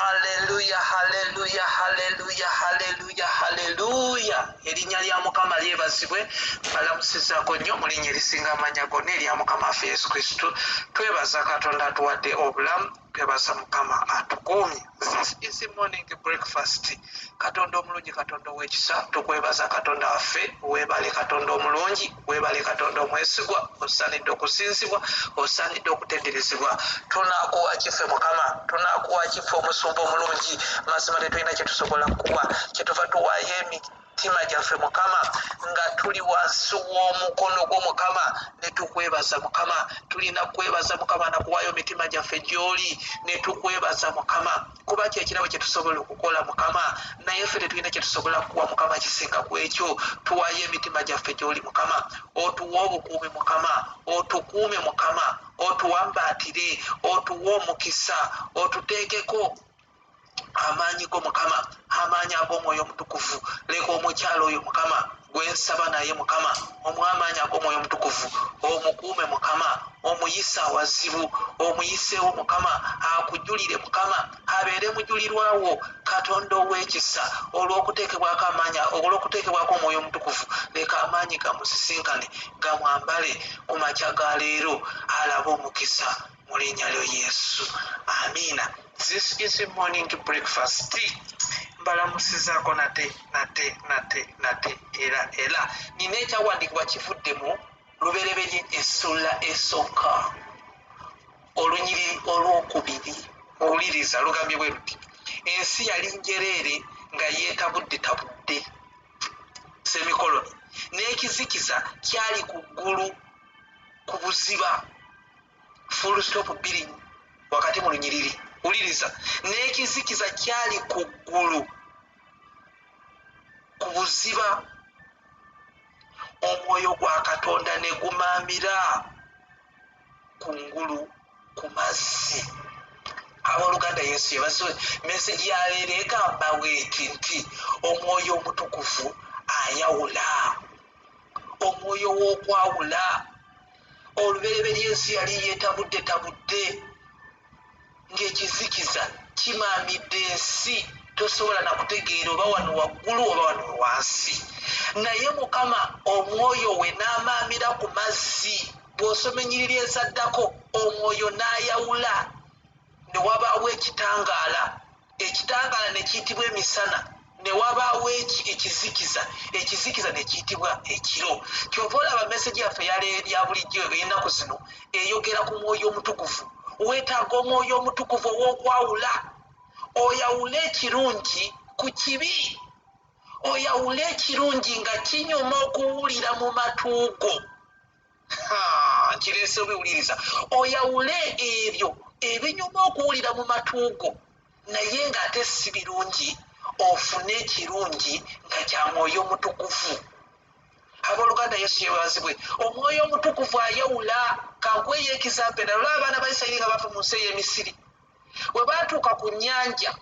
Hallelujah, hallelujah, hallelujah, hallelujah, hallelujah. Erinnya lya Mukama lyebazibwe. Mbalamusizaako nnyo mu linnya erisinga amannya gonna erya Mukama waffe Yesu Kristo. Twebaza Katonda atuwadde obulamu, twebaza Mukama atukuumye. This is the morning breakfast. Katonda omulungi, Katonda ow'ekisa, tukwebaza Katonda waffe. Weebale Katonda omulungi, weebale Katonda omwesigwa, osaanidde okusinzibwa, osaanidde okutenderezebwa. Tunaakuwa kife Mukama, tunaakuwa kife omusumba omulungi. Mazima tetulina kye tusobola kuwa, kyetuva tuwaayo emitima gyaffe Mukama, nga tuli wansi w'omukono gw'Omukama ne tukwebaza Mukama. Tulina kwebaza Mukama na kuwaayo emitima gyaffe gy'oli ne tukwebaza Mukama, kuba kyekirabo kye tusobola okukola Mukama, naye ffe tetulina kye tusobola kuwa Mukama kisinga ku ekyo. Tuwaayo emitima gyaffe gy'oli Mukama, otuwe obukuumi Mukama, otukuume Mukama, otuwambaatire, otuwe omukisa, otuteekeko amaanyi go Mukama, amaanyi ag'omwoyo omutukuvu. Leka omukyalo oyo Mukama gwensaba naye Mukama, omuwa amaanyi ag'omwoyo omutukuvu, omukuume Mukama, omuyise awazibu, omuyiseewo Mukama, akujulire Mukama, abeere mujulirwawo. Katonda ow'ekisa, olw'okuteekebwako amaanyi, olw'okuteekebwako omwoyo omutukuvu, leka amaanyi gamusisinkane, gamwambale ku makya ga leero, alabe omukisa mu linnya lyo Yesu, amiina. This is a morning breakfast. Mbalamusizaako nate era nina ekyawandiikibwa kivuddemu Lubereberye essula esooka olunyiriri olwokubiri. Owuliriza lugambye bwe luti: ensi yali njereere nga yeetabudde semikoloni, n'ekizikiza kyali ku ggulu ku buziba full stop billing wakati mu lunyiriri. Wuliriza, n'ekizikiza kyali ku ggulu ku buziba, omwoyo gwa Katonda ne gumaamira ku ngulu ku mazzi. Abooluganda Yesu yebazibwe. Meseji ya leero egamba bweti nti omwoyo omutukuvu ayawula, omwoyo w'okwawula. Olubereberye ensi yali yeetabudde ng'ekizikiza kimaamidde ensi, tosobola na kutegeera oba wano waggulu oba wano wansi. Naye Mukama omwoyo we n'amaamira ku mazzi. Bw'osoma ennyiriri ezaddako, omwoyo n'ayawula, ne wabaawo ekitangaala. Ekitangaala ne kiyitibwa emisana, ne wabaawo ekizikiza, ekizikiza ne kiyitibwa ekiro. Kyova olaba meseji yaffe ya bulijjo ey'ennaku zino eyogera ku mwoyo omutukuvu. Weetaaga omwoyo omutukuvu ow'okwawula, oyawule ekirungi ku kibi, oyawule ekirungi nga kinyuma okuwulira mu matuugo. Nkireese obiwuliriza. Oyawule ebyo ebinyuma okuwulira mu matuugo, naye ng'ate si birungi, ofune ekirungi nga kya mwoyo omutukuvu. Abooluganda Yesu yebazibwe. Omwoyo omutukuvu ayawula. Kankweyo ekizampe nalwo abaana ba Isirayiri nga bava mu nsi ey'Emisiri, bwe baatuuka ku nnyanja,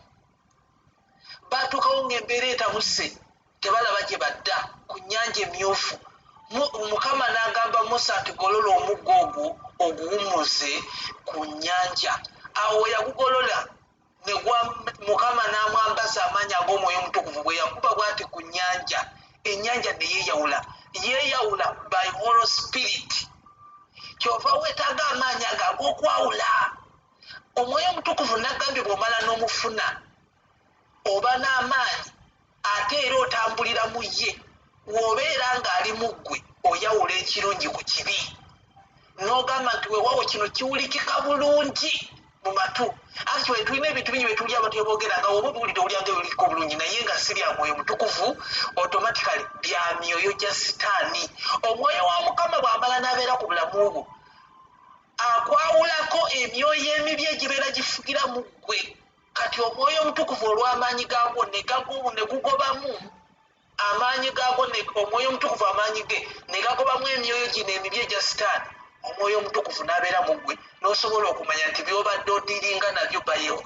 baatuukawo ng'embeera etabuse, tebalaba gye badda ku nnyanja emyufu. Mukama n'agamba Musa ati golola omuggo ogwo oguwummuze ku nnyanja. Awo yagugolola, Mukama n'amwambaza amaanyi ag'omwoyo omutukuvu. Bwe yakuba bw'ati ku nnyanja, ennyanja ne yeeyawula by Holy Spirit. Kyova weetaaga amaanyi ago ag'okwawula. Omwoyo omutukuvu nagambye bw'omala n'omufuna oba n'amaanyi, ate era otambulira mu ye. W'obeera ng'ali mu ggwe, oyawula ekirungi ku kibi, n'ogamba nti weewawo kino kiwulikika bulungi mu matu. Actually tulina ebintu bingi bye tuli abantu boogera nga oba obiwulire olyanga ebiwulikika obulungi, naye nga si bya mwoyo mutukuvu, automatically bya myoyo gya sitaani. Omwoyo wa Mukama bw'amala n'abeera ku bulamu bwo, akwawulako emyoyo emibi egibeera gifugira mu ggwe. Kati omwoyo omutukuvu olw'amaanyi gaagwo ne gugobamu amaanyi gaagwo, omwoyo omutukuvu amaanyi ge ne gagobamu emyoyo gino emibi egya sitaani. Omwoyo omutukuvu n'abeera mu ggwe, n'osobola okumanya nti by'obadde odiiringa nabyo bayo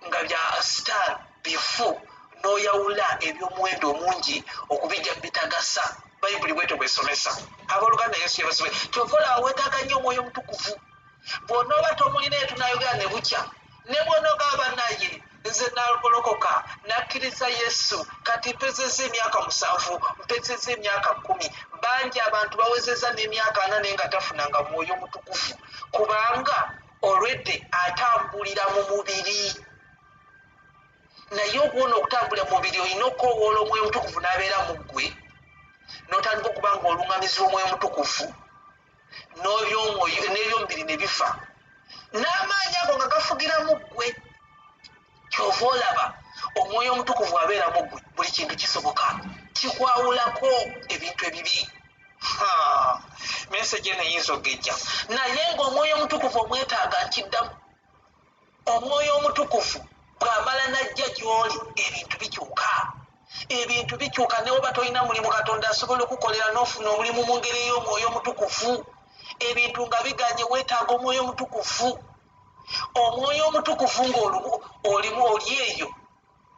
nga bya sitaani bifu, n'oyawula eby'omuwendo omungi okubijja bitagasa. Bayibuli bwetyo bw'esomesa. Abooluganda Yesu yebazibwe. Kyova olaba weetaaga nnyo omwoyo omutukuvu. Bw'onooba tomulina eyo tunaayogera ne bukya, ne bw'onoogaba bannaye nze nagolokoka nakkiriza Yesu kati mpezezza emyaka 7 mpezezza emyaka 10 bangi abantu bawezezza n'emyaka 4 nga tafunanga mwoyo mutukufu kubanga olwedde atambulira mu mubiri naye okuwona okutambulira mu mubiri olina okukowoola omwoyo mutukufu n'abeera mu ggwe n'otandika okuba nga oluŋŋamizi omwoyo mutukufu n'ebyomubiri ne bifa n'amaanyi ago nga gafugira mu ggwe kyova olaba omwoyo omutukuvu abeera mu ggwe buli kintu kisoboka kikwawulako ebintu ebibi meseje neyinza ogejja naye ng'omwoyo omutukuvu omwetaaga nkiddamu omwoyo omutukuvu bw'amala najja gy'oli ebintu bikyuka ne oba tolina mulimu katonda asobola okukolera n'ofuna omulimu mu ngeri ey'omwoyo omutukufu ebintu nga biganye weetaaga omwoyo omutukufu omwoyo omutukufu ng'olimu oli eyo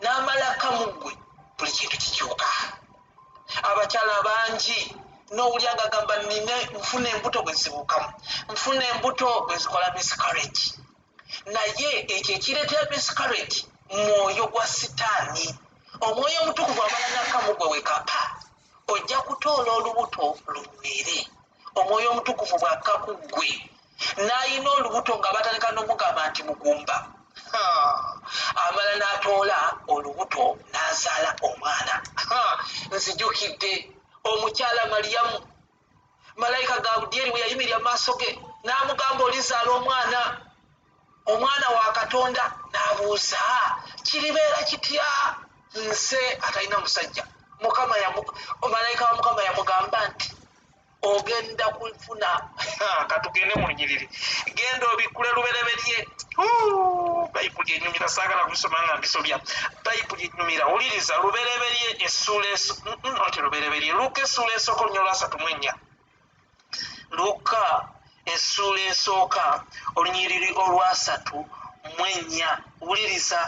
n'amalaka mu ggwe buli kintu kikyuka abakyala bangi n'owulya nga gamba nfuna embuto bwe zibuukamu nfuna embuto bwe zikola miscarriage naye ekyo ekireetera miscarriage mwoyo gwa sitaani omwoyo omutukuvu amala n'aka mu ggwe wekapa ojja kutoola olubuto lumere omwoyo omutukuvu bw'akka ku ggwe n'ayina olubuto nga batandika n'omugamba nti mugumba amala n'atoola olubuto n'azaala omwana nzijukidde omukyala Mariyamu malayika Gabudyeri bwe yayimirira mu maaso ge n'amugamba olizaala omwana wa Katonda n'abuuza kiribeera kitya nse atalina musajja malayika wa Mukama yamugamba nti ogenda kufuna katugende mu lunyiriri genda obikkule lubereberye bayibuli enyumira saagala kubisoma nga mbisobya bayibuli enyumira wuliriza lubereberye essuula nti lubereberye Luka essuula esooka olunyolo 34 Luka essuula esooka olunyiriri olwa 34 wuliriza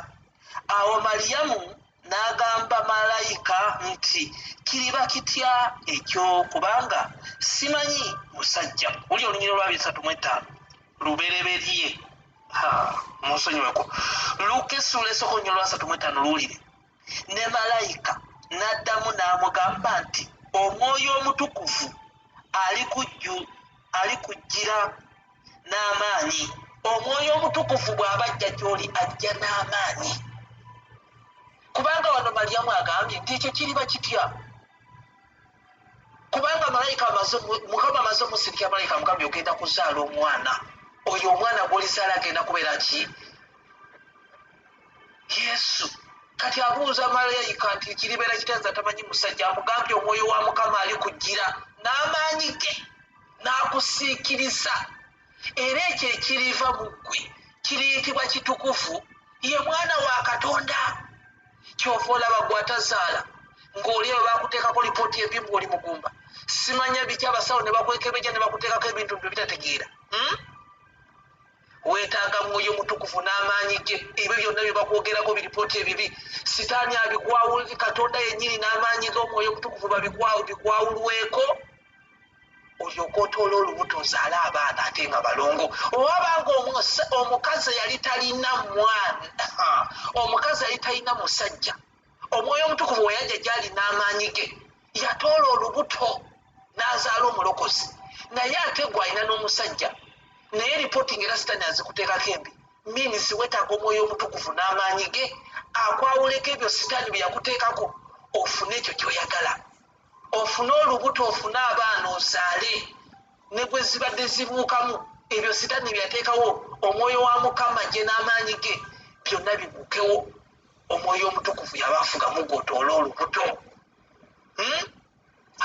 awo Mariyamu n'agamba malayika nti kiriba kitya ekyo kubanga simanyi musajja wuli olunyiriri olwa 35 lubereberye munsonyiweko Luka essuula esooka olunyiriri olwa 35 luwulire ne malayika n'addamu n'amugamba nti omwoyo omutukuvu alikujjira n'amaanyi omwoyo omutukuvu bw'abajja gy'oli ajja n'amaanyi kubanga wano Mariyamu agambye nti ekyo kiriba kitya kubanga Mukama amaze omusirikira malayika amugambye ogenda kuzaala omwana oyo omwana gw'olizaala agenda kubeera ki Yesu kati abuuza malayika nti kiribeera kitenza tamanyi musajja amugambye omwoyo wa Mukama alikujjira n'amaanyi ge n'akusiikiriza era ekyo ekiriva mu ggwe kiriyitibwa kitukuvu ye mwana wa Katonda kyova olaba gwatazaala ng'oli eyo bakuteekako lipooti embi ng'oli mugumba simanya biki abasawo ne bakwekebeja ne bakuteekako ebintu byo bitategeera weetaaga mwoyo mutukuvu n'amaanyi ge ebyo byonna bye bakwogerako biripooti ebibi sitaani abikwawulire Katonda yennyini n'amaanyi g'omwoyo mutukuvu bikwawulweko olyoka otoola olubuto ozaala abaana ate nga balongo owabanga omukazi yali talina mwana omukazi yali talina musajja omwoyo omutukuvu we yajja gy'ali n'amaanyi ge yatoola olubuto n'azaala omulokozi naye ate gwe alina n'omusajja naye ripooti ng'era sitaani azikuteekako embi miinizi weetaaga omwoyo omutukuvu n'amaanyi ge akwawuleko ebyo sitaani bye yakuteekako ofune ekyo ky'oyagala ofune olubuto ofune abaana ozaale ne gwe zibadde zibuukamu ebyo sitaani byateekawo omwoyo wa Mukama gye n'amaanyi ge byonna bibuukewo omwoyo omutukuvu yabaafugamu gw'otoola olubuto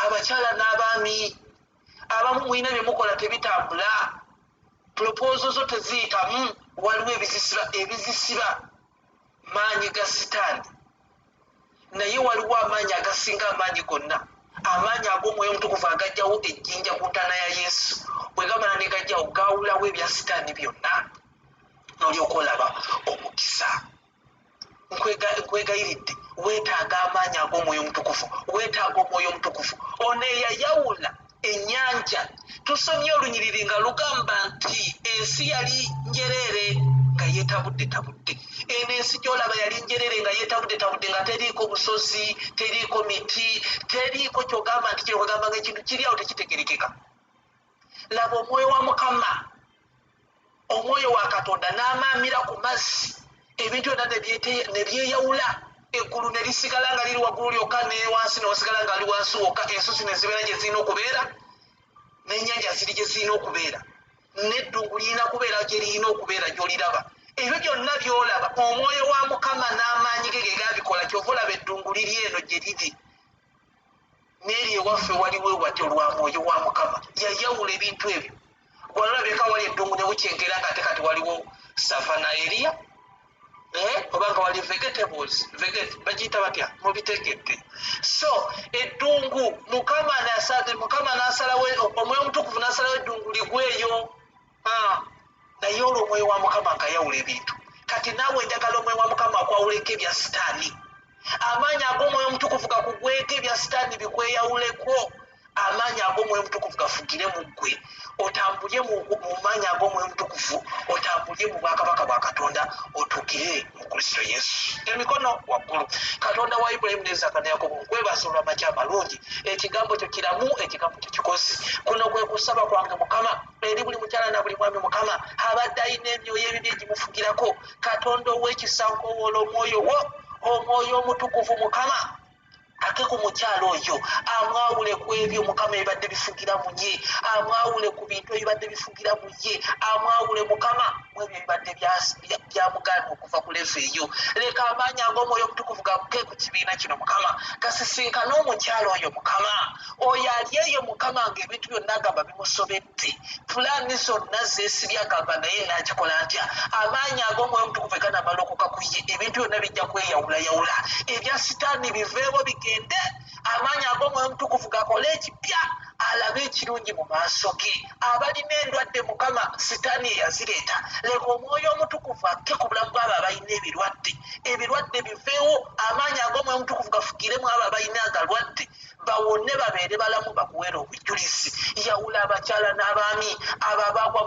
abakyala n'abaami abamu mulina bye mukola tebitambula puropoozo zo teziyitamu waliwo ebizisiba maanyi ga sitaani naye waliwo amaanyi agasinga amaanyi gonna amaanyi ag'omwoyo omutukuvu agajjawo ejjinja ku ntaana ya Yesu bwe gamala ne gajjawo gaawulawo ebya sitaani byonna n'olyoka olaba omukisa nkwegayiridde weetaaga amaanyi ag'omwoyo omutukuvu weetaaga omwoyo omutukuvu ono eyayawula ennyanja tusomye olunyiriri nga lugamba nti ensi yali njereere nga yeetabudde eno ensi gy'olaba yali njerere nga yeetabudde nga teriiko busozi, teriiko miti, teriiko kyogamba nti kyogamba nga ekintu kiri awo tekitegerekeka. Laba omwoyo wa Mukama, omwoyo wa Katonda n'amaamira ku mazzi, ebintu byonna ne byeyawula, eggulu ne lisigala nga liri waggulu lyokka ne wansi n'osigala nga ali wansi wokka, ensozi ne zibeera gye zirina okubeera, n'ennyanja ziri gye zirina okubeera, n'eddungu lirina kubeera gye lirina okubeera gy'oliraba. Ebyo byonna by'olaba omwoyo wa Mukama n'amaanyi ge gabikola, kyova olaba eddungu liri eno gye liri. N'eri ewaffe waliwo watyo lwa mwoyo wa Mukama, yayawula ebintu ebyo. Bw'olabeka wali eddungu ne bukyenkera ng'ate kati waliwo savana area, oba nga wali vegetables, bagiyita batya mubitegedde. So eddungu Mukama n'asalawo, omwoyo omutukuvu n'asalawo eddungu ligweyo. Naye olwo omwoyo wa Mukama nga yawula ebintu. Kati naawe njagala omwoyo wa Mukama akwawuleko ebya sitaani. Amaanyi ag'omwoyo omutukuvu gakugweko ebya sitaani bikweyawuleko. Amaanyi ag'omwoyo omutukuvu gafugire mu ggwe, otambulye mu maanyi ag'omwoyo omutukuvu, otambulye mu bwakabaka bwa Katonda, otuukire mu Kristo Yesu. Emikono waggulu. Katonda wa Ibulayimu ne Isaaka ne Yakobo, nkwebaza olw'amakya amalungi, ekigambo kyo kiramu, ekigambo kyo kikozi. Kuno kwe kusaba kwange Mukama eri buli mukyala na buli mwami Mukama abadde alina emyoyo ebibi egimufugirako. Katonda ow'ekisa nkowoola omwoyo wo, omwoyo omutukuvu Mukama ate ku mukyalo oyo amwawule ku ebyo Mukama ebibadde bifugira mu ye, amwawule ku bintu ebibadde bifugira mu ye, amwawule Mukama mu ebyo ebibadde byamugaana okuva ku levu eyo. Leka amaanyi ag'omwoyo omutukuvu gabuke ku kibiina kino Mukama, gasisinkane omukyalo oyo Mukama, oyo ali eyo Mukama ng'ebintu byonna agamba bimusobedde, pulaani zonna zeesibye agamba naye naagikola ntya. Amaanyi ag'omwoyo omutukuvu ganamala okuka ku ye, ebintu byonna bijja kweyawulayawula, ebya sitaani biveewo bigende. Amaanyi ag'omwoyo omutukuvu gakole ekipya, alabe ekirungi mu maaso ge. Abalina endwadde Mukama sitaani eyazireeta, leka omwoyo omutukuvu akke ku bulamu bw'abo abalina ebirwadde biveewo. Amaanyi ag'omwoyo omutukuvu gafugiremu abo abalina agalwadde, bawone babeere balamu, bakuweere obujulizi. Yawula abakyala n'abaami abo abagwa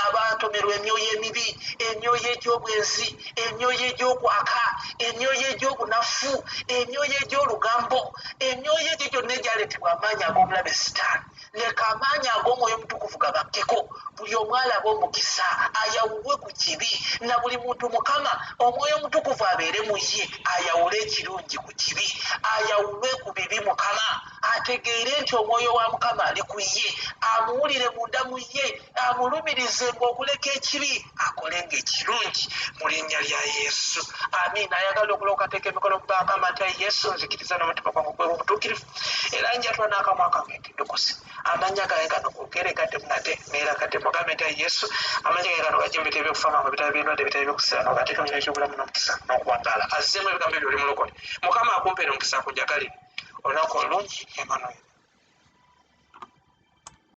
abatomerwa emyoyo emibi, emyoyo egy'obwenzi, emyoyo egy'okwaka, emyoyo egy'obunafu, emyoyo egy'olugambo, emyoyo egyo gyonna egyaleetebwa amaanyi ag'omulabe sitaani. Leka amaanyi ag'omwoyo omutukuvu gabakkeko, buli omu alaba omukisa, ayawulwe ku kibi. Na buli muntu Mukama omwoyo omutukuvu abeere mu ye, ayawule ekirungi ku kibi, ayawulwe ku bibi Mukama, ategeere nti omwoyo wa Mukama ali ku ye, amuwulire munda mu ye, amulumirize ng'okuleka ekibi akolenga ekirungi mu linnya lya Yesu. Amiina. Ayagala okulooka ateeka emikono mu banka amata Yesu, nzikiriza n'omutima gwange ogw'obutuukirivu era njatula n'akamwa kange ekiddukuzi. Amannya gange gano gogerekadde munate neerakadde mugambe nti Yesu, amannya gange gano gajje mu bitabo by'okufa mu bitabo by'endwadde, ebitabo by'okusiira n'ogateeka mu kitabo ky'obulamu n'omukisa n'okuwangaala. Azzeemu ebigambo ebyo oli mulokole. Mukama akumpeera omukisa akunjagalire. Olunaku olungi, Emmanuel.